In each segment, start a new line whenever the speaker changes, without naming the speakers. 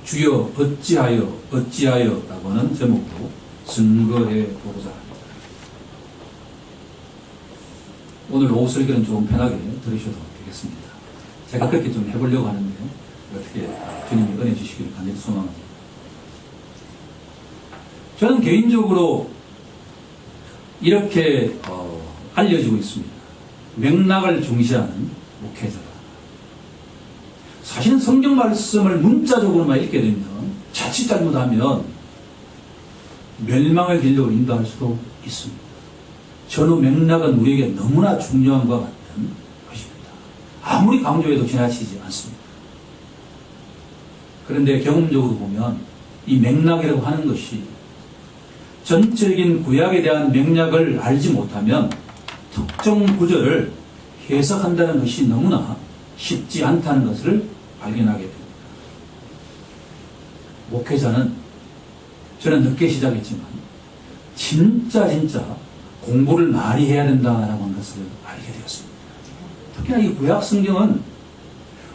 주여 어찌하여 라고 하는 제목으로 증거해 보고자 합니다. 오늘 오후 설교는 조금 편하게 들으셔도 되겠습니다. 제가 그렇게 좀 해보려고 하는데 어떻게 주님이 은혜 주시기를 간절히 소망합니다. 저는 개인적으로 이렇게 알려지고 있습니다. 맥락을 중시하는 목회자다. 사실은 성경 말씀을 문자적으로만 읽게 되면 자칫 잘못하면 멸망의 길로 인도할 수도 있습니다. 전후 맥락은 우리에게 너무나 중요한 것 같은 것입니다. 아무리 강조해도 지나치지 않습니다. 그런데 경험적으로 보면 이 맥락이라고 하는 것이 전적인 구약에 대한 맥락을 알지 못하면 특정 구절을 해석한다는 것이 너무나 쉽지 않다는 것을 발견하게 됩니다. 목회자는 저는 늦게 시작했지만 진짜 공부를 많이 해야 된다는 것을 알게 되었습니다. 특히나 이 구약 성경은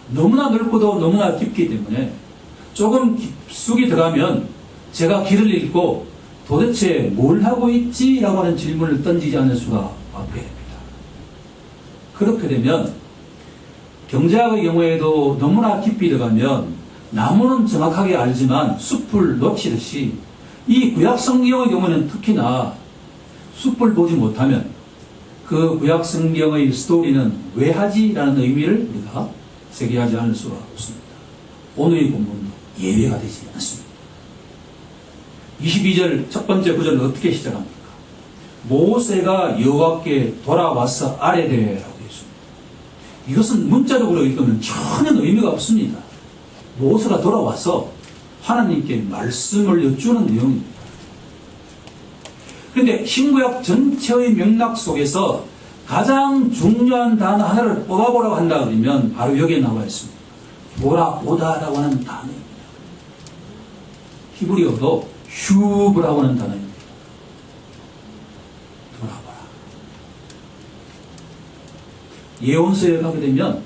너무나 넓고도 너무나 깊기 때문에 조금 깊숙이 들어가면 제가 길을 읽고 도대체 뭘 하고 있지? 라고 하는 질문을 던지지 않을 수가 없게 됩니다. 그렇게 되면 경제학의 경우에도 너무나 깊이 들어가면 나무는 정확하게 알지만 숲을 놓치듯이 이 구약 성경의 경우는 특히나 숲을 보지 못하면 그 구약 성경의 스토리는 왜 하지? 라는 의미를 우리가 새겨하지 않을 수가 없습니다. 오늘의 본문도 예외가 되지 않습니다. 22절 첫 번째 구절은 어떻게 시작합니까? 모세가 여호와께 돌아와서 아뢰되 라고 했습니다. 이것은 문자적으로 읽으면 전혀 의미가 없습니다. 모세가 돌아와서 하나님께 말씀을 여쭈는 내용입니다. 그런데 신구약 전체의 맥락 속에서 가장 중요한 단어 하나를 뽑아보라고 한다 그러면 바로 여기에 나와 있습니다. 돌아보다라고 하는 단어입니다. 히브리어도 슈브라고 하는 단어입니다. 돌아봐라. 예언서에 가게 되면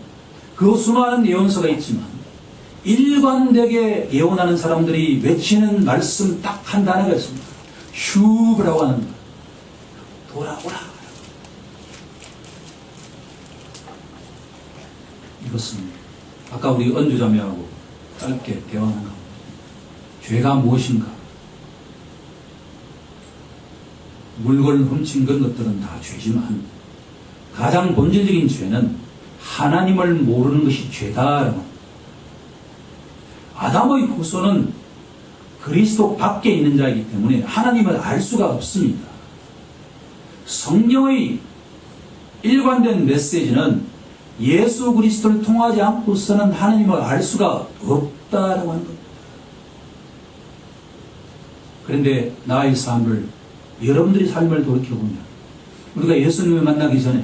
그 수많은 예언서가 있지만 일관되게 예언하는 사람들이 외치는 말씀 딱 한 단어가 있습니다. 슈브라고 하는 것. 돌아오라. 이것은 아까 우리 언주자매하고 짧게 대화하는 것. 죄가 무엇인가? 물건을 훔친 그런 것들은 다 죄지만 가장 본질적인 죄는 하나님을 모르는 것이 죄다. 아담의 후손은 그리스도 밖에 있는 자이기 때문에 하나님을 알 수가 없습니다. 성경의 일관된 메시지는 예수 그리스도를 통하지 않고서는 하나님을 알 수가 없다라고 하는 겁니다. 그런데 나의 삶을, 여러분들의 삶을 돌이켜보면 우리가 예수님을 만나기 전에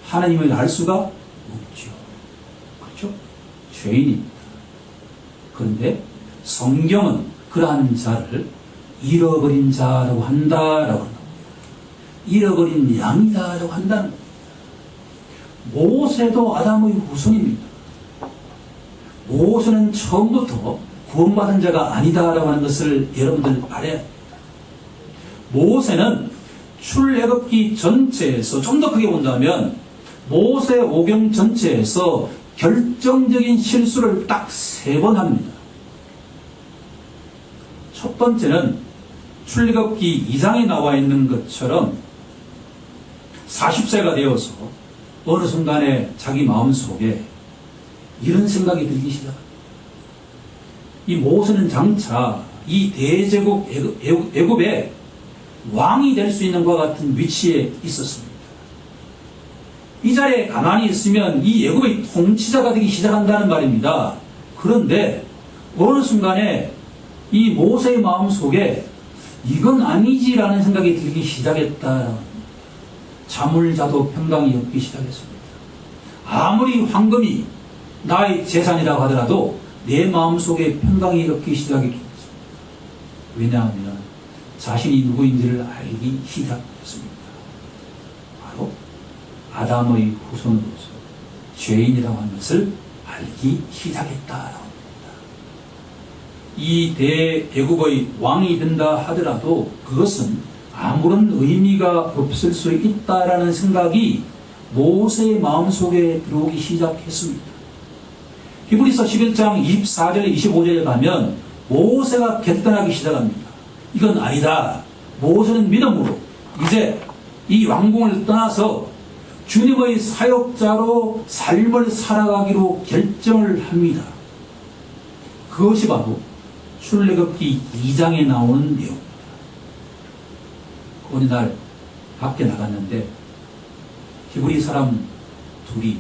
하나님을 알 수가 없죠. 그렇죠? 죄인입니다. 그런데 성경은 그러한 자를 잃어버린 자라고 한다라고 합니다. 잃어버린 양이다라고 한다는 겁니다. 모세도 아담의 후손입니다. 모세는 처음부터 구원받은 자가 아니다라고 하는 것을 여러분들 알아야 합니다. 모세는 출애굽기 전체에서 좀 더 크게 본다면 모세 오경 전체에서 결정적인 실수를 딱 3번 합니다. 첫 번째는 출애굽기 2장에 나와 있는 것처럼 40세가 되어서 어느 순간에 자기 마음속에 이런 생각이 들기 시작합니다. 이 모세는 장차 이 대제국 애굽의 왕이 될 수 있는 것과 같은 위치에 있었습니다. 이 자리에 가만히 있으면 이 애굽의 통치자가 되기 시작한다는 말입니다. 그런데 어느 순간에 이 모세의 마음속에 이건 아니지라는 생각이 들기 시작했다. 잠을 자도 평강이 없기 시작했습니다. 아무리 황금이 나의 재산이라고 하더라도 내 마음속에 평강이 없기 시작했습니다. 왜냐하면 자신이 누구인지를 알기 시작했습니다. 바로 아담의 후손으로서 죄인이라고 하는 것을 알기 시작했다라고 합니다. 이 대애굽의 왕이 된다 하더라도 그것은 아무런 의미가 없을 수 있다라는 생각이 모세의 마음속에 들어오기 시작했습니다. 히브리서 11장 24절 25절에 가면 모세가 결단하기 시작합니다. 이건 아니다. 모세는 믿음으로 이제 이 왕궁을 떠나서 주님의 사역자로 삶을 살아가기로 결정을 합니다. 그것이 바로 출애굽기 2장에 나오는 내용입니다. 어느 날 밖에 나갔는데 히브리 사람 둘이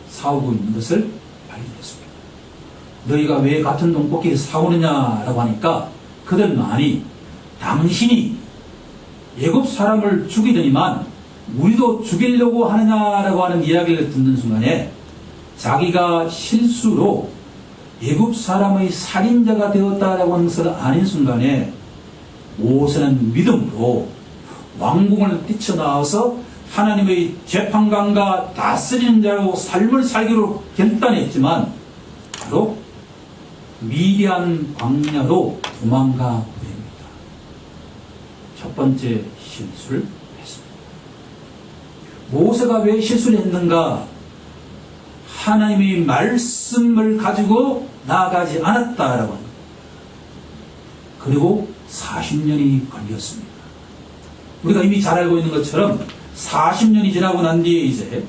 싸우고 있는 것을 발견했습니다. 너희가 왜 같은 동포끼리 싸우느냐라고 하니까 그들만이 당신이 애굽 사람을 죽이더니만 우리도 죽이려고 하느냐라고 하는 이야기를 듣는 순간에 자기가 실수로 애굽 사람의 살인자가 되었다라고 하는 것을 아는 순간에 모세는 믿음으로 왕궁을 뛰쳐나와서 하나님의 재판관과 다스리는 자로 삶을 살기로 결단했지만 바로 미디안 광야로 도망가 버립니다. 첫 번째 실수를 했습니다. 모세가 왜 실수를 했는가? 하나님의 말씀을 가지고 나아가지 않았다라고 합니다. 그리고 40년이 걸렸습니다. 우리가 이미 잘 알고 있는 것처럼 40년이 지나고 난 뒤에 이제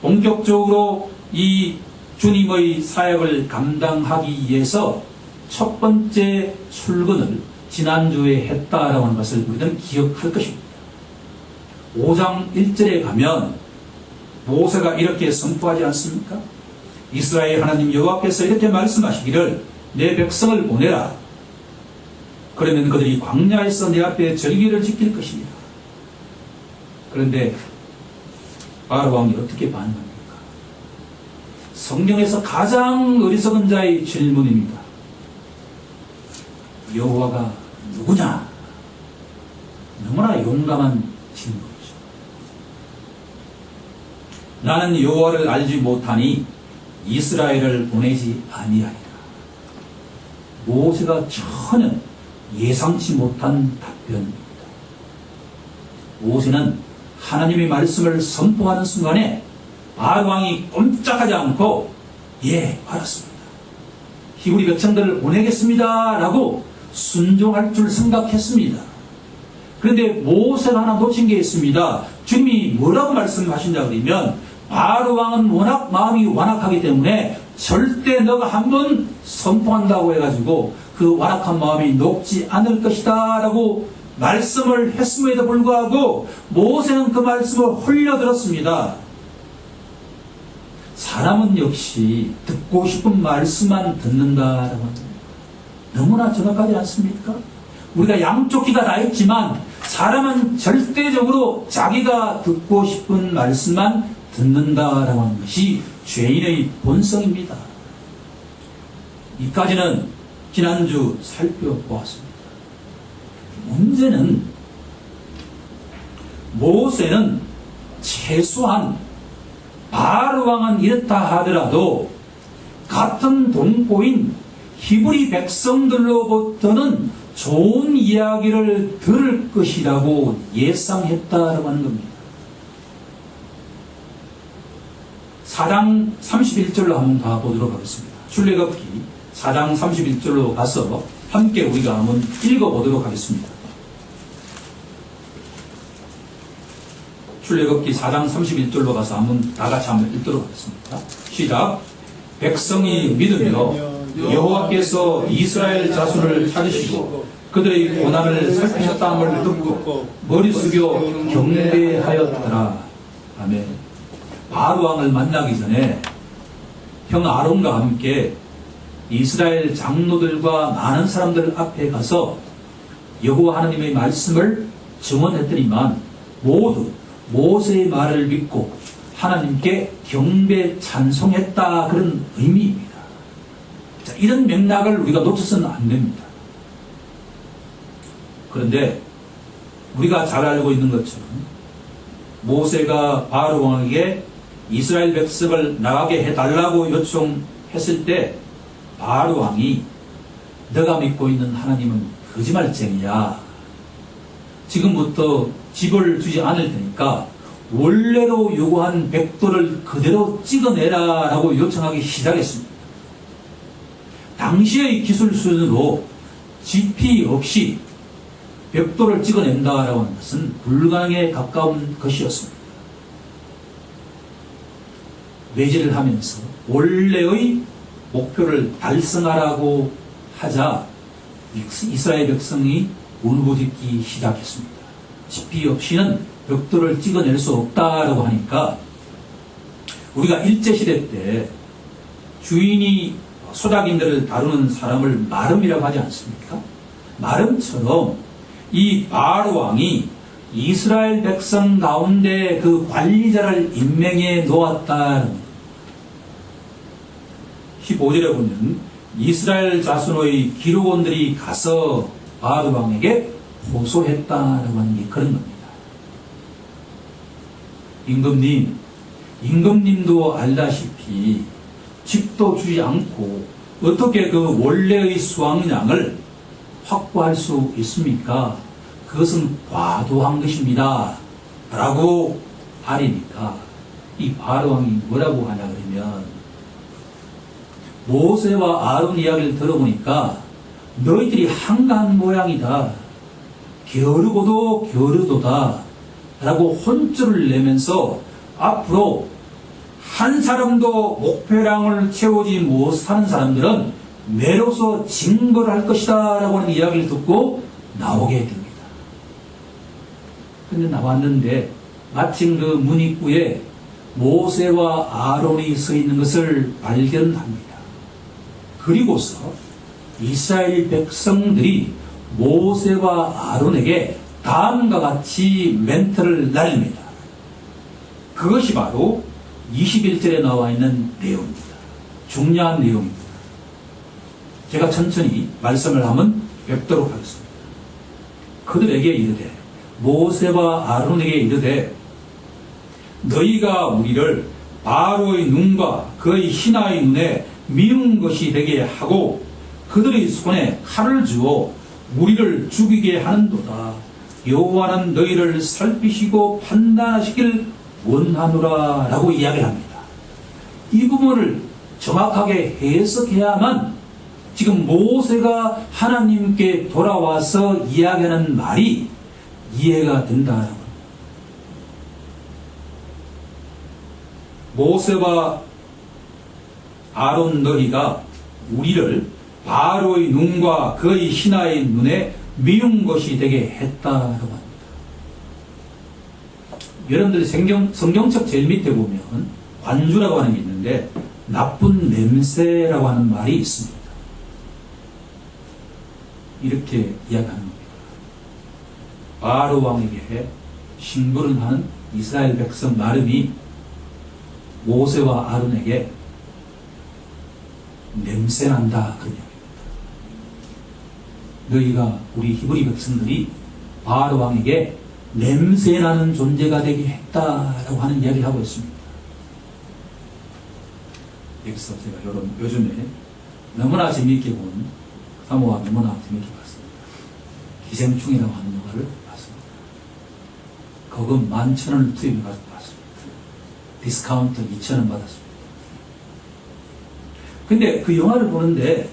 본격적으로 이 주님의 사역을 감당하기 위해서 첫 번째 출근을 지난주에 했다라고 하는 것을 우리는 기억할 것입니다. 5장 1절에 가면 모세가 이렇게 선포하지 않습니까? 이스라엘 하나님 여호와께서 이렇게 말씀하시기를 내 백성을 보내라. 그러면 그들이 광야에서 내 앞에 절기를 지킬 것이니라. 그런데 바로 왕이 어떻게 반응합니까? 성경에서 가장 어리석은 자의 질문입니다. 여호와가 누구냐? 너무나 용감한 질문이죠. 나는 여호와를 알지 못하니 이스라엘을 보내지 아니하리라. 모세가 전혀 예상치 못한 답변입니다. 모세는 하나님의 말씀을 선포하는 순간에 바알왕이 꼼짝하지 않고 예, 알았습니다. 히브리 백성들을 보내겠습니다 라고 순종할 줄 생각했습니다. 그런데 모세가 하나 놓친 게 있습니다. 주님이 뭐라고 말씀하신다 그러면 바알왕은 워낙 마음이 완악하기 때문에 절대 너가 한번 선포한다고 해가지고 그 완악한 마음이 녹지 않을 것이다 라고 말씀을 했음에도 불구하고 모세는 그 말씀을 홀려들었습니다. 사람은 역시 듣고 싶은 말씀만 듣는다라고 합니다. 너무나 정확하지 않습니까? 우리가 양쪽 귀가 다 있지만 사람은 절대적으로 자기가 듣고 싶은 말씀만 듣는다라고 하는 것이 죄인의 본성입니다. 이까지는 지난주 살펴보았습니다. 문제는 모세는 최소한 바알왕은 이렇다 하더라도 같은 동포인 히브리 백성들로부터는 좋은 이야기를 들을 것이라고 예상했다라고 하는 겁니다. 4장 31절로 한번 가보도록 하겠습니다. 출애굽기 4장 31절로 가서 함께 우리가 한번 읽어보도록 하겠습니다. 출애굽기 4장 31절로 가서 한번 다같이 한번 읽도록 하겠습니다. 시작. 백성이 믿으며 여호와께서 이스라엘 자손을 찾으시고 그들의 고난을 살피셨다함을 듣고 머리 숙여 경배하였더라. 아멘. 바알왕을 만나기 전에 형 아론과 함께 이스라엘 장로들과 많은 사람들 앞에 가서 여호와 하나님의 말씀을 증언했더니만 모두 모세의 말을 믿고 하나님께 경배 찬송했다, 그런 의미입니다. 자, 이런 맥락을 우리가 놓쳐서는 안 됩니다. 그런데 우리가 잘 알고 있는 것처럼 모세가 바알 왕에게 이스라엘 백성을 나가게 해달라고 요청했을 때 바알 왕이 너가 믿고 있는 하나님은 거짓말쟁이야. 지금부터 집을 주지 않을 테니까 원래로 요구한 벽돌을 그대로 찍어내라 라고 요청하기 시작했습니다. 당시의 기술 수준으로 GP 없이 벽돌을 찍어낸다라고 하는 것은 불가능에 가까운 것이었습니다. 매질을 하면서 원래의 목표를 달성하라고 하자 이스라엘 백성이 울부짖기 시작했습니다. GP 없이는 벽돌을 찍어낼 수 없다라고 하니까 우리가 일제시대 때 주인이 소작인들을 다루는 사람을 마름이라고 하지 않습니까? 마름처럼 이 바로 왕이 이스라엘 백성 가운데 그 관리자를 임명해 놓았다는 것. 15절에 보면 이스라엘 자손의 기록원들이 가서 바로 왕에게 호소했다라고 하는 게 그런 겁니다. 임금님도 알다시피 집도 주지 않고 어떻게 그 원래의 수확량을 확보할 수 있습니까? 그것은 과도한 것입니다. 라고 하니까 이 바로 왕이 뭐라고 하냐 그러면 모세와 아론 이야기를 들어보니까 너희들이 한가한 모양이다. 게으르고도 게으르도다. 라고 혼쭐을 내면서 앞으로 한 사람도 목표량을 채우지 못하는 사람들은 매로서 징벌을 할 것이다 라고 하는 이야기를 듣고 나오게 됩니다. 근데 나왔는데 마침 그 문 입구에 모세와 아론이 서 있는 것을 발견합니다. 그리고서 이스라엘 백성들이 모세와 아론에게 다음과 같이 멘트를 날립니다. 그것이 바로 21절에 나와 있는 내용입니다. 중요한 내용입니다. 제가 천천히 말씀을 하면 뵙도록 하겠습니다. 그들에게 이르되 모세와 아론에게 이르되 너희가 우리를 바로의 눈과 그의 신하의 눈에 미운 것이 되게 하고 그들의 손에 칼을 주어 우리를 죽이게 하는도다. 여호와는 너희를 살피시고 판단하시길 원하노라 라고 이야기를 합니다. 이 부분을 정확하게 해석해야만 지금 모세가 하나님께 돌아와서 이야기하는 말이 이해가 된다라고. 모세와 아론 너희가 우리를 바로의 눈과 그의 신하의 눈에 미운 것이 되게 했다라고 합니다. 여러분들 성경책 제일 밑에 보면 관주라고 하는 게 있는데 나쁜 냄새라고 하는 말이 있습니다. 이렇게 이야기하는 겁니다. 바로 왕에게 심부름하는 이스라엘 백성 마름이 모세와 아론에게 냄새난다 그런 얘기입니다. 너희가 우리 히브리 백성들이 바로 왕에게 냄새나는 존재가 되게 했다라고 하는 이야기를 하고 있습니다. 여기서 제가 요즘에 너무나 재미있게 본 사모가 너무나 재미있게 봤습니다. 기생충이라고 하는 영화를 봤습니다. 거금 11,000원을 투입해 가지고 봤습니다. 디스카운트 2,000원 받았습니다. 근데 그 영화를 보는데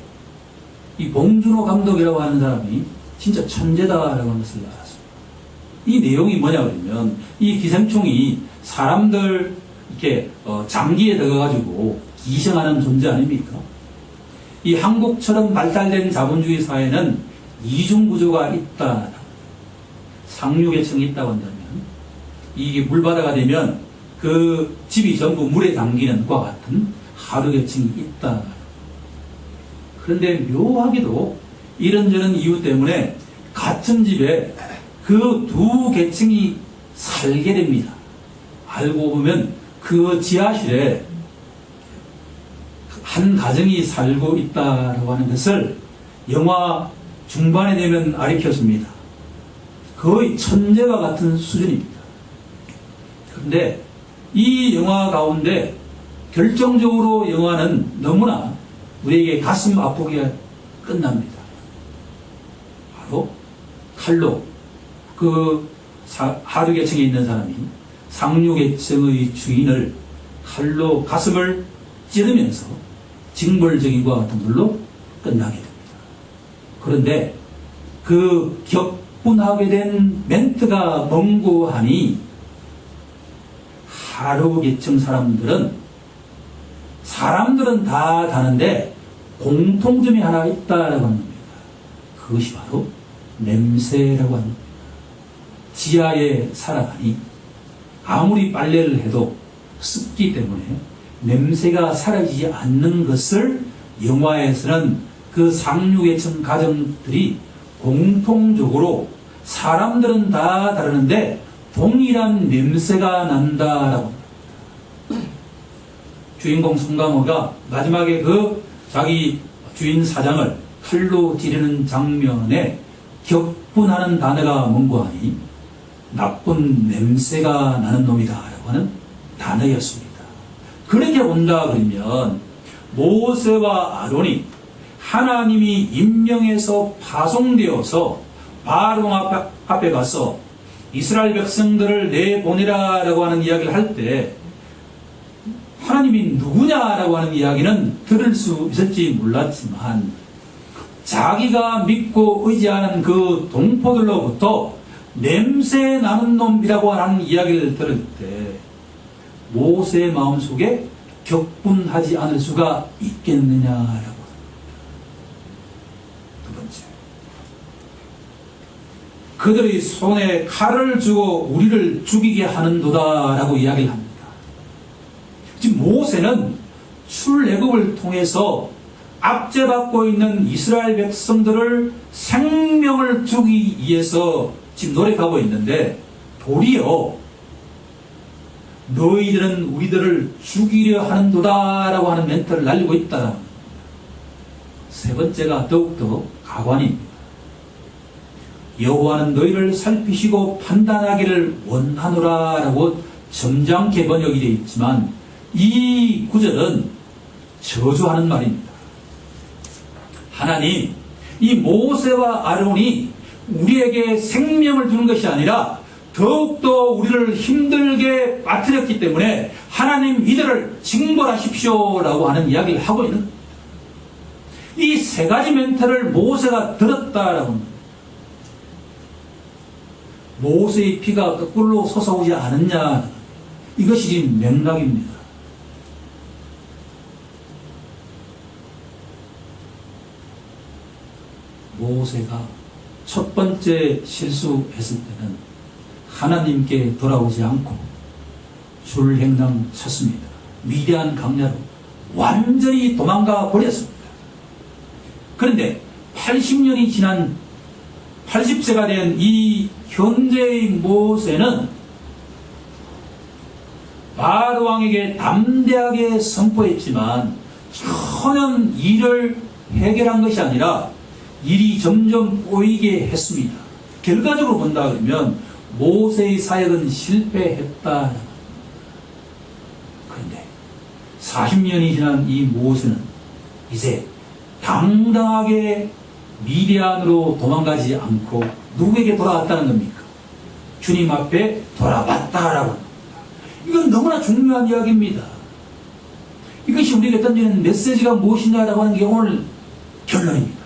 이 봉준호 감독이라고 하는 사람이 진짜 천재다라고 하는 것을 알았습니다. 이 내용이 뭐냐 그러면 이 기생충이 사람들 이렇게 장기에 들어가가지고 기생하는 존재 아닙니까? 이 한국처럼 발달된 자본주의 사회는 이중 구조가 있다. 상류계층이 있다고 한다면 이게 물바다가 되면 그 집이 전부 물에 잠기는 것과 같은 하류계층이 있다. 그런데 묘하게도 이런저런 이유 때문에 같은 집에 그 두 계층이 살게 됩니다. 알고 보면 그 지하실에 한 가정이 살고 있다고 하는 것을 영화 중반에 되면 알려줍니다. 거의 천재와 같은 수준입니다. 그런데 이 영화 가운데 결정적으로 영화는 너무나 우리에게 가슴 아프게 끝납니다. 바로 칼로 그 하류계층에 있는 사람이 상류계층의 주인을 칼로 가슴을 찌르면서 징벌적인 것과 같은 걸로 끝나게 됩니다. 그런데 그 격분하게 된 멘트가 뭔고 하니 하류계층 사람들은 다 다른데 공통점이 하나 있다라고 하는 겁니다. 그것이 바로 냄새라고 하는 겁니다. 지하에 살아가니 아무리 빨래를 해도 습기 때문에 냄새가 사라지지 않는 것을 영화에서는 그 상류계층 가정들이 공통적으로 사람들은 다 다르는데 동일한 냄새가 난다라고 합니다. 주인공 송강호가 마지막에 그 자기 주인 사장을 칼로 찌르는 장면에 격분하는 단어가 뭔고 하니 나쁜 냄새가 나는 놈이다 라고 하는 단어였습니다. 그렇게 본다 그러면 모세와 아론이 하나님이 임명해서 파송되어서 바로 앞에 가서 이스라엘 백성들을 내보내라 라고 하는 이야기를 할 때 하나님이 누구냐라고 하는 이야기는 들을 수 있을지 몰랐지만 자기가 믿고 의지하는 그 동포들로부터 냄새 나는 놈이라고 하는 이야기를 들을 때 모세의 마음속에 격분하지 않을 수가 있겠느냐라고. 두 번째, 그들의 손에 칼을 주고 우리를 죽이게 하는도다라고 이야기를 합니다. 지금 모세는 출애굽을 통해서 압제받고 있는 이스라엘 백성들을 생명을 주기 위해서 지금 노력하고 있는데 도리어 너희들은 우리들을 죽이려 하는도다라고 하는 멘트를 날리고 있다. 세 번째가 더욱더 가관입니다. 여호와는 너희를 살피시고 판단하기를 원하노라라고 점잖게 번역이 되어 있지만 이 구절은 저주하는 말입니다. 하나님, 이 모세와 아론이 우리에게 생명을 주는 것이 아니라 더욱더 우리를 힘들게 빠뜨렸기 때문에 하나님 이들을 징벌하십시오라고 하는 이야기를 하고 있는 이 세 가지 멘트를 모세가 들었다라고 합니다. 모세의 피가 거꾸로 솟아오지 않았냐, 이것이 지금 맥락입니다. 모세가 첫 번째 실수했을 때는 하나님께 돌아오지 않고 줄행랑 쳤습니다. 미디안 강야로 완전히 도망가 버렸습니다. 그런데 80년이 지난 80세가 된 이 현재의 모세는 바로 왕에게 담대하게 선포했지만 전혀 일을 해결한 것이 아니라 일이 점점 꼬이게 했습니다. 결과적으로 본다 그러면 모세의 사역은 실패했다. 그런데 40년이 지난 이 모세는 이제 당당하게 미디안으로 도망가지 않고 누구에게 돌아왔다는 겁니까? 주님 앞에 돌아왔다라고 합니다. 이건 너무나 중요한 이야기입니다. 이것이 우리에게 던지는 메시지가 무엇이냐라고 하는 게 오늘 결론입니다.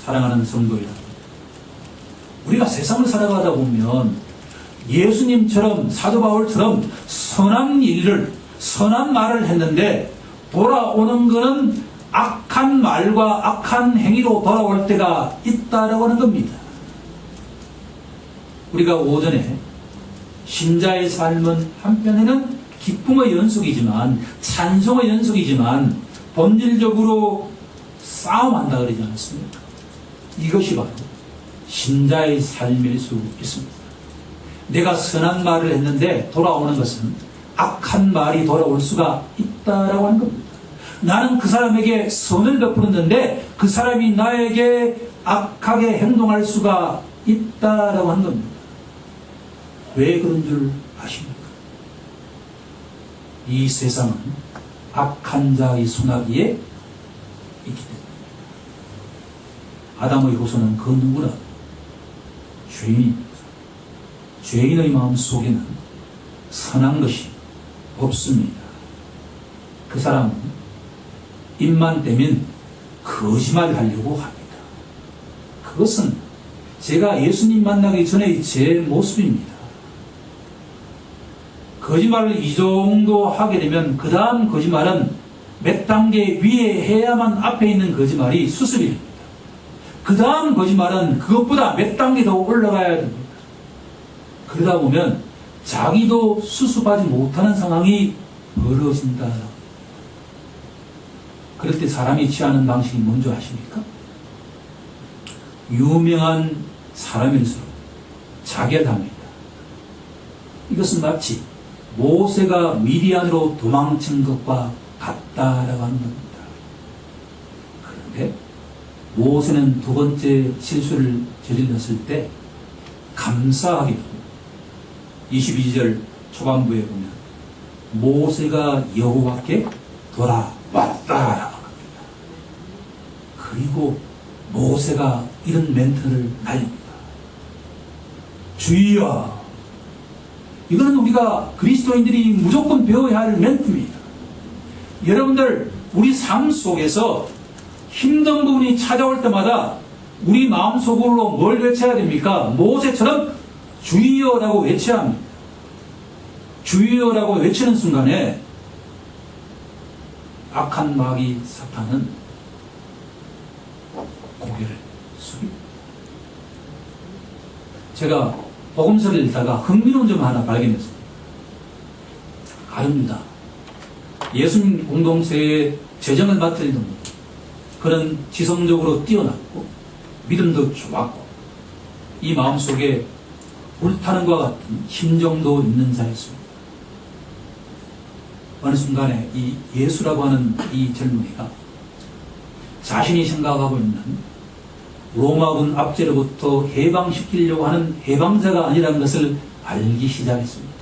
사랑하는 성도 여러분, 우리가 세상을 살아가다 보면 예수님처럼 사도 바울처럼 선한 일을 선한 말을 했는데 돌아오는 것은 악한 말과 악한 행위로 돌아올 때가 있다라고 하는 겁니다. 우리가 오전에 신자의 삶은 한편에는 기쁨의 연속이지만 찬송의 연속이지만 본질적으로 싸움한다 그러지 않았습니까? 이것이 바로 신자의 삶일 수 있습니다. 내가 선한 말을 했는데 돌아오는 것은 악한 말이 돌아올 수가 있다라고 하는 겁니다. 나는 그 사람에게 선을 베풀었는데 그 사람이 나에게 악하게 행동할 수가 있다라고 하는 겁니다. 왜 그런 줄 아십니까? 이 세상은 악한 자의 손아귀에 있기 때문입니다. 아담의 후손은 그 누구나 죄인입니다. 죄인의 마음 속에는 선한 것이 없습니다. 그 사람은 입만 떼면 거짓말을 하려고 합니다. 그것은 제가 예수님 만나기 전의 제 모습입니다. 거짓말을 이 정도 하게 되면 그 다음 거짓말은 몇 단계 위에 해야만 앞에 있는 거짓말이 수습입니다. 그 다음 거짓말은 그것보다 몇 단계 더 올라가야 됩니다. 그러다 보면 자기도 수습하지 못하는 상황이 벌어진다. 그럴 때 사람이 취하는 방식이 뭔지 아십니까? 유명한 사람일수록 자결합니다. 이것은 마치 모세가 미디안으로 도망친 것과 같다라고 하는 겁니다. 그런데 모세는 두 번째 실수를 저질렀을 때 감사하게도 22절 초반부에 보면 모세가 여호와께 돌아왔다라고 합니다. 그리고 모세가 이런 멘트를 날립니다. 주여, 이거는 우리가 그리스도인들이 무조건 배워야 할 멘트입니다. 여러분들, 우리 삶 속에서 힘든 부분이 찾아올 때마다 우리 마음속으로 뭘 외쳐야 됩니까? 모세처럼 주여라고 외쳐야 합니다. 주여라고 외치는 순간에 악한 마귀 사탄은 고개를 숙입니다. 제가 복음서를 읽다가 흥미로운 점 하나 발견했습니다. 가릅니다. 예수님 공동체의 재정을 맡으려는 분, 그는 지성적으로 뛰어났고 믿음도 좋았고 이 마음속에 불타는 것과 같은 심정도 있는 자였습니다. 어느 순간에 이 예수라고 하는 이 젊은이가 자신이 생각하고 있는 로마군 압제로부터 해방시키려고 하는 해방자가 아니라는 것을 알기 시작했습니다.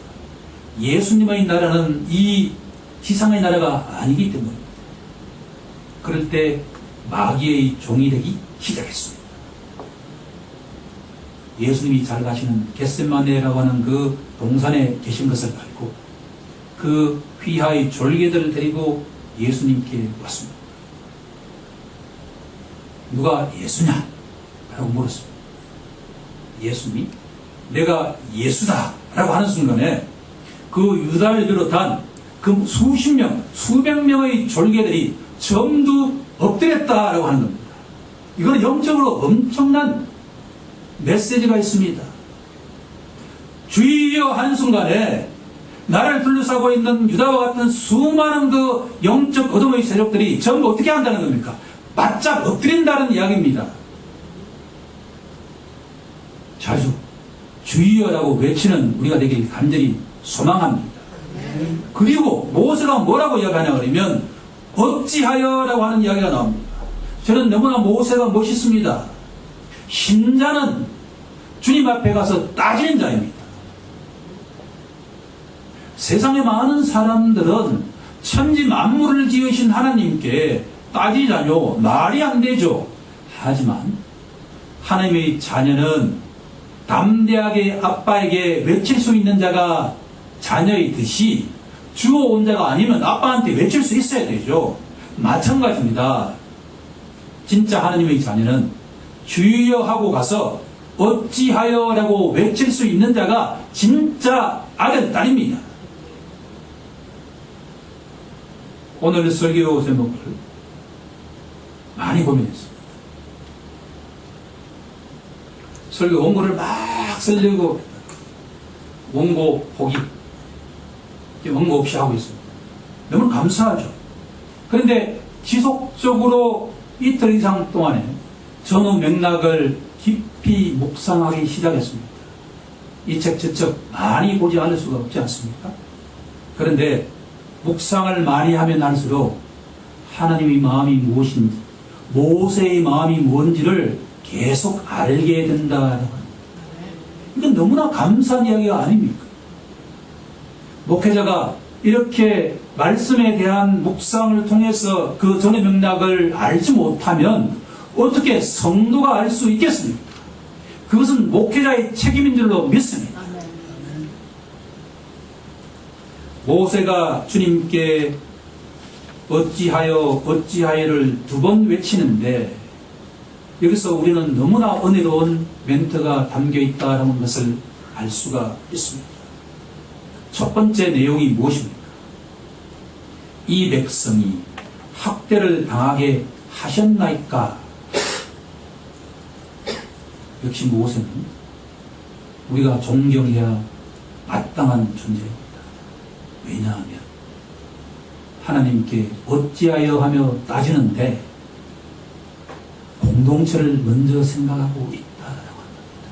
예수님의 나라는 이 지상의 나라가 아니기 때문입니다. 그럴 때 마귀의 종이 되기 시작했습니다. 예수님이 잘 가시는 겟세마네라고 하는 그 동산에 계신 것을 알고 그 휘하의 졸개들을 데리고 예수님께 왔습니다. 누가 예수냐? 라고 물었습니다. 예수님이 내가 예수다 라고 하는 순간에 그 유다를 비롯한 그 수십 명, 수백 명의 졸개들이 전부 엎드렸다라고 하는 겁니다. 이거는 영적으로 엄청난 메시지가 있습니다. 주여 한순간에 나를 둘러싸고 있는 유다와 같은 수많은 그 영적 어둠의 세력들이 전부 어떻게 한다는 겁니까? 바짝 엎드린다는 이야기입니다. 자주 주여라고 외치는 우리가 되길 간절히 소망합니다. 그리고 모세가 뭐라고 이야기하냐 그러면 어찌하여라고 하는 이야기가 나옵니다. 저는 너무나 모세가 멋있습니다. 신자는 주님 앞에 가서 따지는 자입니다. 세상에 많은 사람들은 천지 만물을 지으신 하나님께 따지자뇨, 말이 안 되죠. 하지만 하나님의 자녀는 담대하게 아빠에게 외칠 수 있는 자가 자녀의 듯이 주어온 자가 아니면 아빠한테 외칠 수 있어야 되죠. 마찬가지입니다. 진짜 하나님의 자녀는 주여 하고 가서 어찌하여 라고 외칠 수 있는 자가 진짜 아들, 딸입니다. 오늘 설교 제목을 많이 고민했습니다. 설교 원고를 막 쓰려고 원고 포기, 원고 없이 하고 있습니다. 너무 감사하죠. 그런데 지속적으로 이틀 이상 동안에 전후 맥락을 깊이 묵상하기 시작했습니다. 이 책 저 책 많이 보지 않을 수가 없지 않습니까? 그런데 묵상을 많이 하면 할수록 하나님의 마음이 무엇인지, 모세의 마음이 뭔지를 계속 알게 된다라고 합니다. 이건 너무나 감사한 이야기가 아닙니까? 목회자가 이렇게 말씀에 대한 묵상을 통해서 그 전의 맥락을 알지 못하면 어떻게 성도가 알 수 있겠습니까? 그것은 목회자의 책임인 줄로 믿습니다. 모세가 주님께 어찌하여를 두 번 외치는데 여기서 우리는 너무나 은혜로운 멘트가 담겨 있다는 것을 알 수가 있습니다. 첫 번째 내용이 무엇입니까? 이 백성이 학대를 당하게 하셨나이까? 역시 모세는 우리가 존경해야 마땅한 존재입니다. 왜냐하면 하나님께 어찌하여 하며 따지는데 공동체를 먼저 생각하고 있다라고 합니다.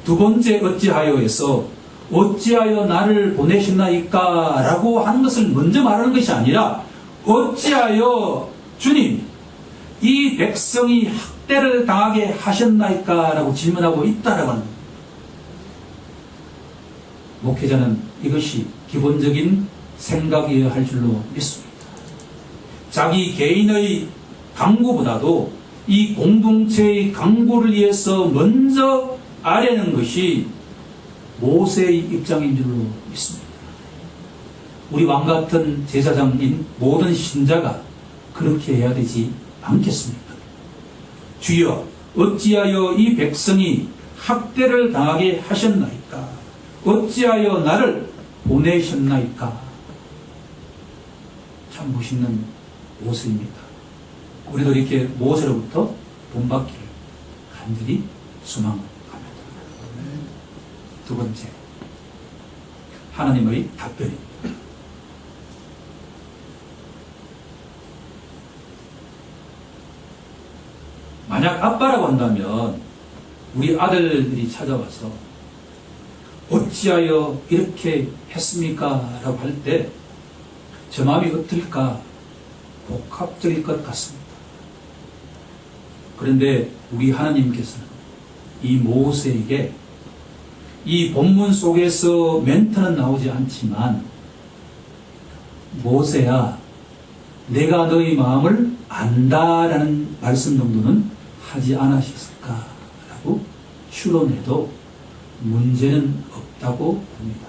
두 번째 어찌하여에서 어찌하여 나를 보내셨나이까 라고 하는 것을 먼저 말하는 것이 아니라 어찌하여 주님 이 백성이 학대를 당하게 하셨나이까 라고 질문하고 있다라고 합니다. 목회자는 이것이 기본적인 생각이어야 할 줄로 믿습니다. 자기 개인의 강구보다도 이 공동체의 강구를 위해서 먼저 아뢰는 것이 모세의 입장인 줄로 믿습니다. 우리 왕같은 제사장인 모든 신자가 그렇게 해야 되지 않겠습니까? 주여 어찌하여 이 백성이 학대를 당하게 하셨나이까? 어찌하여 나를 보내셨나이까? 참 멋있는 모세입니다. 우리도 이렇게 모세로부터 본받기를 간절히 소망합니다. 두 번째, 하나님의 답변입니다. 만약 아빠라고 한다면 우리 아들들이 찾아와서 어찌하여 이렇게 했습니까? 라고 할 때 저 마음이 어떨까 복합적일 것 같습니다. 그런데 우리 하나님께서는 이 모세에게 이 본문 속에서 멘트는 나오지 않지만 모세야 내가 너희 마음을 안다라는 말씀 정도는 하지 않으셨을까라고 추론해도 문제는 없다고 봅니다.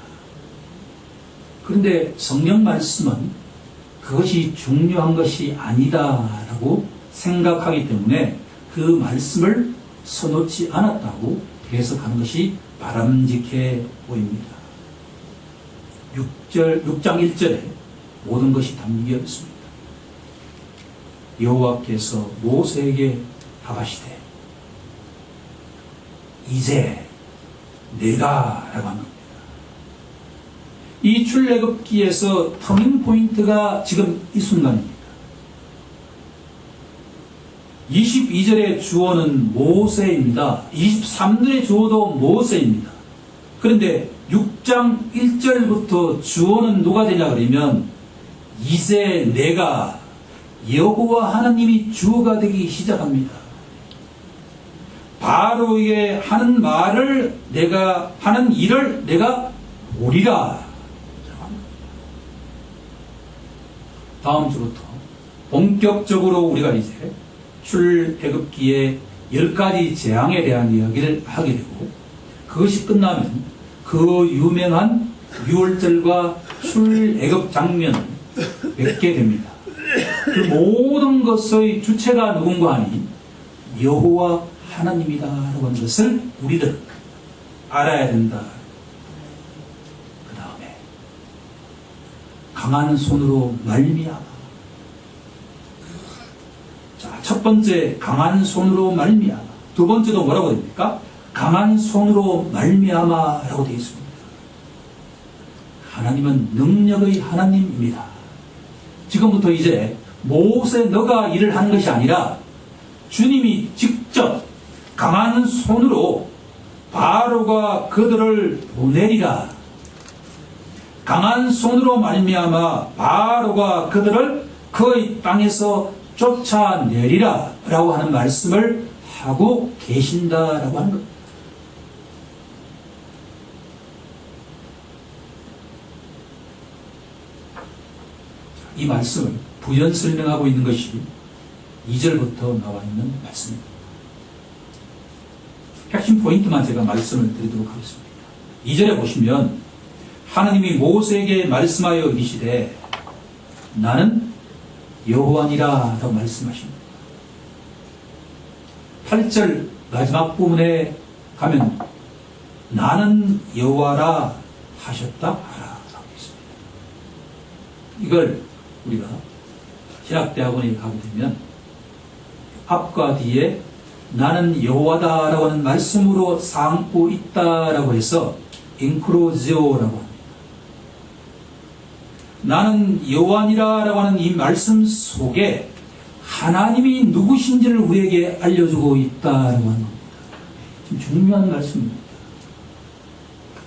그런데 성경 말씀은 그것이 중요한 것이 아니다라고 생각하기 때문에 그 말씀을 써놓지 않았다고 해석하는 것이 바람직해 보입니다. 6장 1절에 모든 것이 담겨 있습니다. 여호와께서 모세에게 하시되 이제 내가 라고 합니다. 이 출애굽기에서 터닝 포인트가 지금 이 순간입니다. 22절의 주어는 모세입니다. 23절의 주어도 모세입니다. 그런데 6장 1절부터 주어는 누가 되냐 그러면 이제 내가 여호와 하나님이 주어가 되기 시작합니다. 바로에게 하는 말을 내가 하는 일을 내가 보리라. 다음 주부터 본격적으로 우리가 이제 출애굽기의 10가지 재앙에 대한 이야기를 하게 되고 그것이 끝나면 그 유명한 6월절과 출애굽 장면을 맺게 됩니다. 그 모든 것의 주체가 누군가 하니 여호와 하나님이다라고 하는 것을 우리들은 알아야 된다. 그 다음에 강한 손으로 말미암아. 자, 첫 번째 강한 손으로 말미암아. 두 번째도 뭐라고 됩니까? 강한 손으로 말미암아라고 되어 있습니다. 하나님은 능력의 하나님입니다. 지금부터 이제 모세 너가 일을 하는 것이 아니라 주님이 직접 강한 손으로 바로가 그들을 보내리라. 강한 손으로 말미암아 바로가 그들을 그의 땅에서 쫓아내리라 라고 하는 말씀을 하고 계신다라고 하는 겁니다. 이 말씀을 부연 설명하고 있는 것이 2절부터 나와 있는 말씀입니다. 핵심 포인트만 제가 말씀을 드리도록 하겠습니다. 2절에 보시면 하나님이 모세에게 말씀하여 이르시되 나는 여호와니라 라고 말씀하십니다. 8절 마지막 부분에 가면 나는 여호와라 하셨다 하라 라고 있습니다. 이걸 우리가 신학대학원에 가게 되면 앞과 뒤에 나는 여호와다 라고 하는 말씀으로 삼고 있다 라고 해서 인크로지오라고 합니다. 나는 여호와니라 라고 하는 이 말씀 속에 하나님이 누구신지를 우리에게 알려주고 있다라고 하는 겁니다. 지금 중요한 말씀입니다.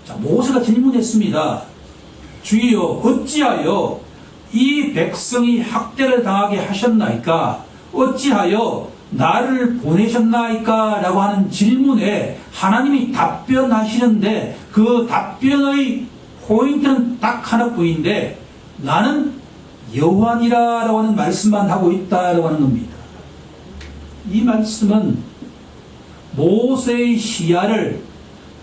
자, 모세가 질문했습니다. 주여 어찌하여 이 백성이 학대를 당하게 하셨나이까? 어찌하여 나를 보내셨나이까? 라고 하는 질문에 하나님이 답변하시는데 그 답변의 포인트는 딱 하나뿐인데 나는 여호와니라 라고 하는 말씀만 하고 있다라고 하는 겁니다. 이 말씀은 모세의 시야를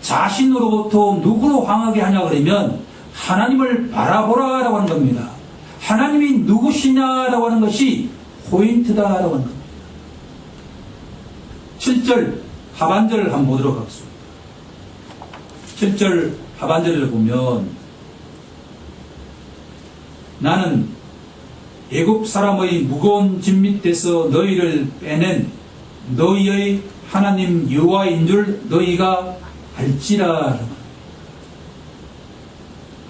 자신으로부터 누구로 향하게 하냐 그러면 하나님을 바라보라 라고 하는 겁니다. 하나님이 누구시냐라고 하는 것이 포인트다라고 하는 겁니다. 7절 하반절을 한번 보도록 하겠습니다. 7절 하반절을 보면 나는 애굽 사람의 무거운 짐 밑에서 너희를 빼낸 너희의 하나님 여호와인 줄 너희가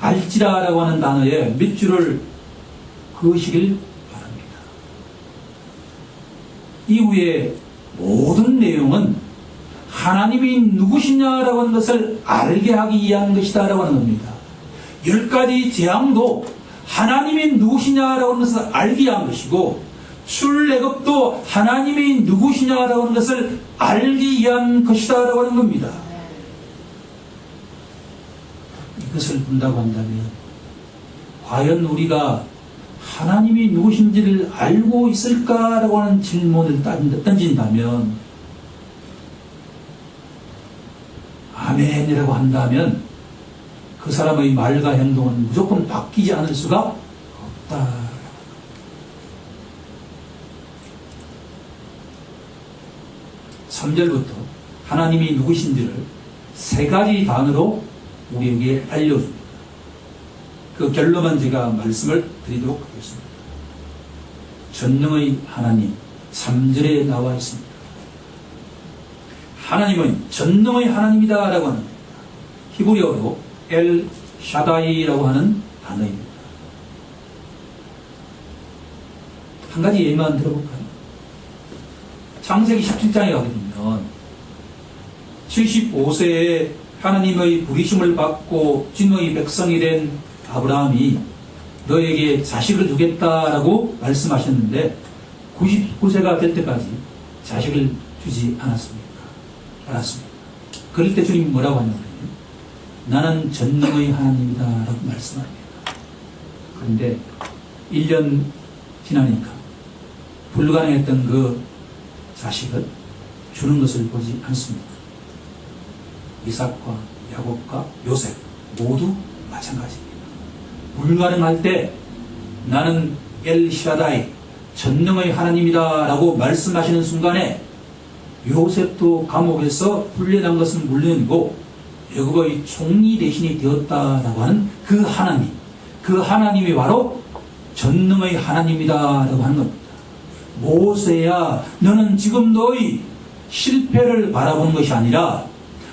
알지라라고 하는 단어에 밑줄을 그으시길 바랍니다. 이후에 모든 내용은 하나님이 누구시냐라고 하는 것을 알게 하기 위한 것이다라고 하는 겁니다. 10가지 재앙도 하나님이 누구시냐라고 하는 것을 알기 위한 것이고 출애굽도 하나님이 누구시냐라고 하는 것을 알기 위한 것이다라고 하는 겁니다. 이것을 본다고 한다면 과연 우리가 하나님이 누구신지를 알고 있을까라고 하는 질문을 던진다면 아멘이라고 한다면 그 사람의 말과 행동은 무조건 바뀌지 않을 수가 없다. 3절부터 하나님이 누구신지를 3가지 단어로 우리에게 알려줍니다. 그 결론만 제가 말씀을 드리도록 하겠습니다. 전능의 하나님 3절에 나와 있습니다. 하나님은 전능의 하나님이다 라고 하는 겁니다. 히브리어로 엘 샤다이라고 하는 단어입니다. 한 가지 예만 들어볼까요? 창세기 17장에 가게 되면 75세에 하나님의 부르심을 받고 진노의 백성이 된 아브라함이 너에게 자식을 주겠다라고 말씀하셨는데 99세가 될 때까지 자식을 주지 않았습니다. 그럴 때 주님이 뭐라고 하냐면 나는 전능의 하나님이다 라고 말씀합니다. 그런데 1년 지나니까 불가능했던 그 자식을 주는 것을 보지 않습니다. 이삭과 야곱과 요셉 모두 마찬가지입니다. 불가능할 때 나는 엘샤다이 전능의 하나님이다 라고 말씀하시는 순간에 요셉도 감옥에서 풀려난 것은 물론이고 애굽의 총리 대신이 되었다라고 하는 그 하나님, 그 하나님이 바로 전능의 하나님이다 라고 하는 겁니다. 모세야 너는 지금 너의 실패를 바라보는 것이 아니라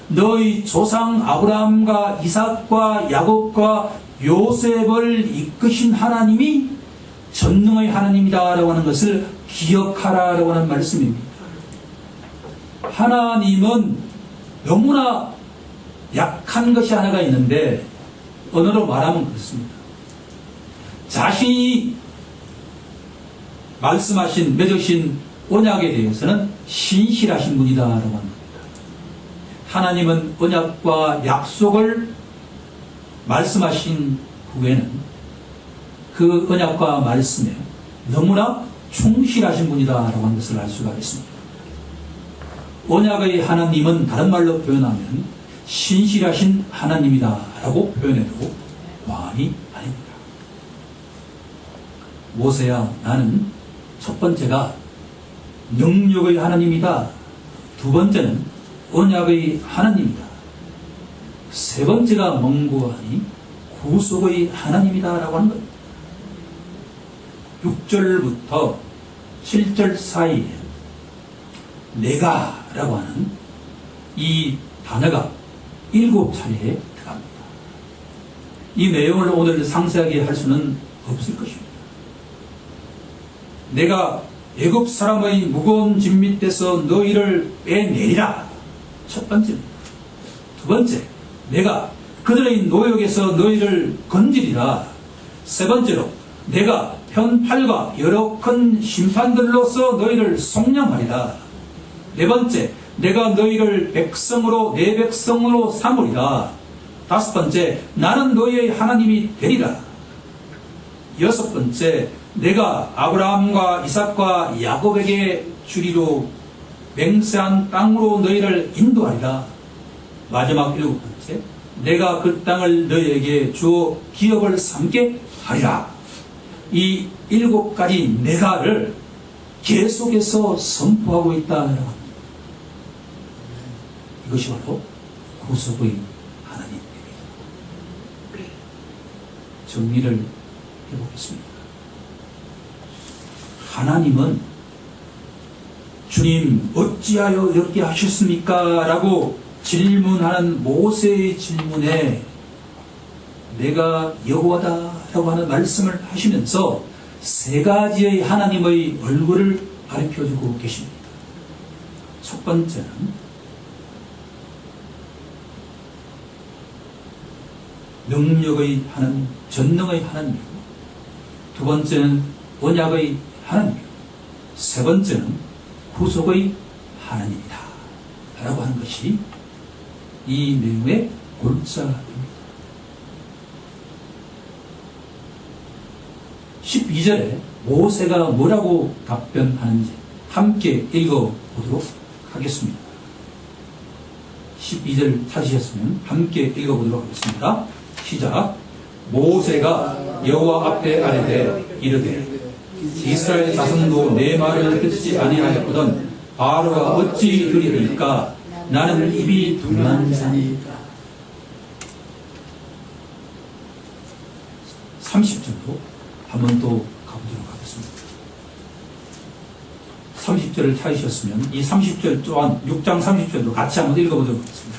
너희 조상 아브라함과 이삭과 야곱과 요셉을 이끄신 하나님이 전능의 하나님이다 라고 하는 것을 기억하라 라고 하는 말씀입니다. 하나님은 너무나 약한 것이 하나가 있는데 언어로 말하면 그렇습니다. 자신이 말씀하신 맺으신 언약에 대해서는 신실하신 분이다 라고 합니다. 하나님은 언약과 약속을 말씀하신 후에는 그 언약과 말씀에 너무나 충실하신 분이다라고 하는 것을 알 수가 있습니다. 언약의 하나님은 다른 말로 표현하면 신실하신 하나님이다라고 표현해도 과언이 아닙니다. 모세야, 나는 첫 번째가 능력의 하나님이다. 두 번째는 언약의 하나님이다. 세 번째가 뭔고하니 구속의 하나님이다라고 하는 겁니다. 6절부터 7절 사이에 내가 라고 하는 이 단어가 7차례에 들어갑니다. 이 내용을 오늘 상세하게 할 수는 없을 것입니다. 내가 애굽 사람의 무거운 짐 밑에서 너희를 빼내리라. 첫 번째입니다. 두 번째, 내가 그들의 노역에서 너희를 건지리라. 세 번째로, 내가 편팔과 여러 큰 심판들로서 너희를 속량하리라. 네 번째, 내가 너희를 백성으로 내 백성으로 삼으리라. 다섯 번째, 나는 너희의 하나님이 되리라. 여섯 번째, 내가 아브라함과 이삭과 야곱에게 주리로 맹세한 땅으로 너희를 인도하리라. 마지막 일곱 번째, 내가 그 땅을 너희에게 주어 기업을 삼게 하리라. 이 7가지 내가를 계속해서 선포하고 있다는 겁니다. 이것이 바로 구속의 하나님입니다. 정리를 해보겠습니다. 하나님은 주님 어찌하여 이렇게 하셨습니까? 라고 질문하는 모세의 질문에 내가 여호와다 라고 하는 말씀을 하시면서 세 가지의 하나님의 얼굴을 가르쳐주고 계십니다. 첫 번째는 능력의 하나님, 전능의 하나님이고, 두 번째는 언약의 하나님이고, 세 번째는 구속의 하나님이다 라고 하는 것이 이 내용의 골자입니다. 12절에 모세가 뭐라고 답변하는지 함께 읽어보도록 하겠습니다. 12절 찾으셨으면 함께 읽어보도록 하겠습니다. 시작. 모세가 여호와 앞에 아뢰되 이르되 이스라엘 자손도 내 말을 듣지 아니하였거든 바로가 어찌 들으리까? 나는 입이 둔한 자니까. 30절로 한 번 더 가보도록 하겠습니다. 30절을 찾으셨으면 이 30절 또한 6장 30절도 같이 한번 읽어보도록 하겠습니다.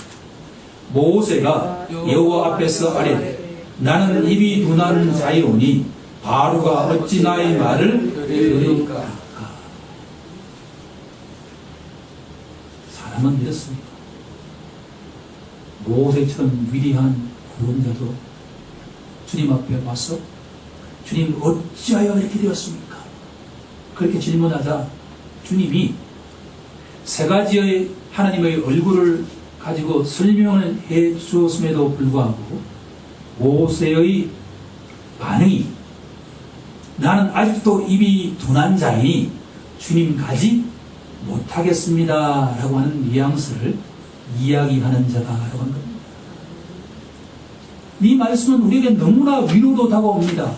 모세가 여호와 앞에서 아뢰되 나는 입이 둔한 자이오니 바로가 어찌 나의 말을 들으리까? 사람은 이렇습니다. 모세처럼 위대한 구원자도 주님 앞에 와서 주님 어찌하여 이렇게 되었습니까? 그렇게 질문하자 주님이 세 가지의 하나님의 얼굴을 가지고 설명을 해 주었음에도 불구하고 모세의 반응이 나는 아직도 입이 둔한 자이니 주님 가지 못하겠습니다 라고 하는 뉘앙스를 이야기하는 자다라고 하는 겁니다. 이 말씀은 우리에게 너무나 위로도 다가옵니다.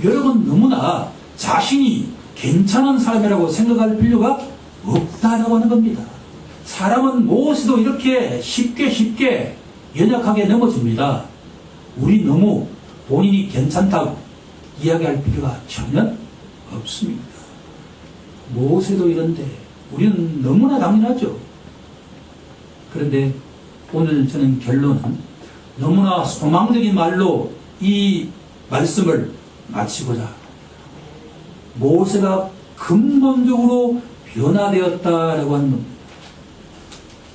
여러분 너무나 자신이 괜찮은 사람이라고 생각할 필요가 없다라고 하는 겁니다. 사람은 무엇에도 이렇게 쉽게 연약하게 넘어집니다. 우리 너무 본인이 괜찮다고 이야기할 필요가 전혀 없습니다. 모세도 이런데 우리는 너무나 당연하죠. 그런데 오늘 저는 결론은 너무나 소망적인 말로 이 말씀을 마치고자 모세가 근본적으로 변화되었다라고 하는 겁니다.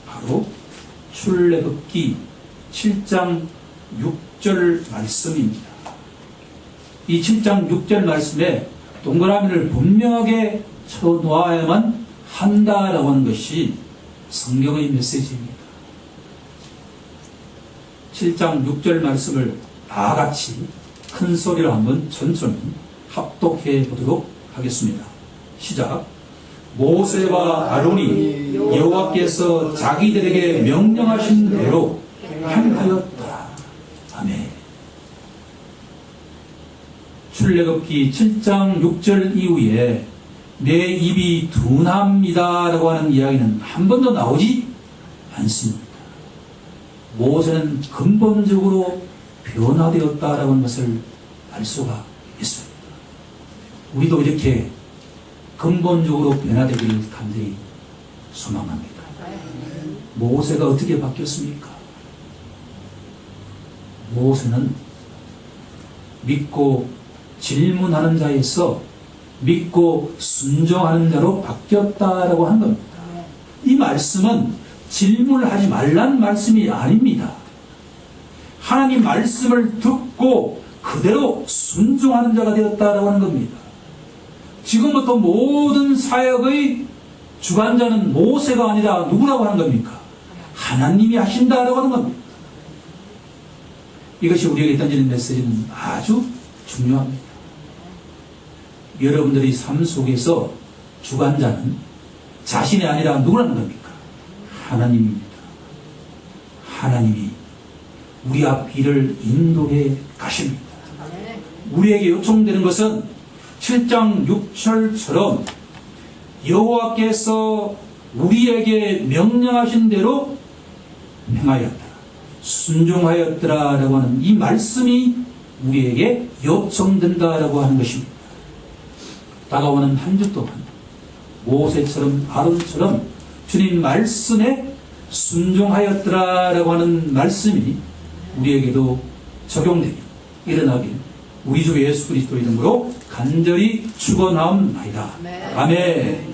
바로 출애굽기 7장 6절 말씀입니다. 이 7장 6절 말씀에 동그라미를 분명하게 쳐놓아야만 한다라고 하는 것이 성경의 메시지입니다. 7장 6절 말씀을 다 같이 큰 소리로 한번 천천히 합독해 보도록 하겠습니다. 시작. 모세와 아론이 여호와께서 자기들에게 명령하신 대로 행하였다. 아멘. 출애굽기 7장 6절 이후에 내 입이 둔합니다 라고 하는 이야기는 한 번도 나오지 않습니다. 모세는 근본적으로 변화되었다라고 하는 것을 알 수가 있습니다. 우리도 이렇게 근본적으로 변화되기를 간절히 소망합니다. 모세가 어떻게 바뀌었습니까? 모세는 믿고 질문하는 자에서 믿고 순종하는 자로 바뀌었다라고 하는 겁니다. 이 말씀은 질문을 하지 말라는 말씀이 아닙니다. 하나님 말씀을 듣고 그대로 순종하는 자가 되었다라고 하는 겁니다. 지금부터 모든 사역의 주관자는 모세가 아니라 누구라고 하는 겁니까? 하나님이 하신다라고 하는 겁니다. 이것이 우리에게 던지는 메시지는 아주 중요합니다. 여러분들의 삶 속에서 주관자는 자신이 아니라 누구라는 겁니까? 하나님입니다. 하나님이 우리 앞 길을 인도해 가십니다. 우리에게 요청되는 것은 7장 6절처럼 여호와께서 우리에게 명령하신 대로 행하였다, 순종하였더라라고 하는 이 말씀이 우리에게 요청된다라고 하는 것입니다. 다가오는 한 주 동안 모세처럼 아론처럼 주님 말씀에 순종하였더라라고 하는 말씀이 우리에게도 적용되며 일어나길 우리 주 예수 그리스도 이름으로 간절히 축원하옵나이다. 아멘.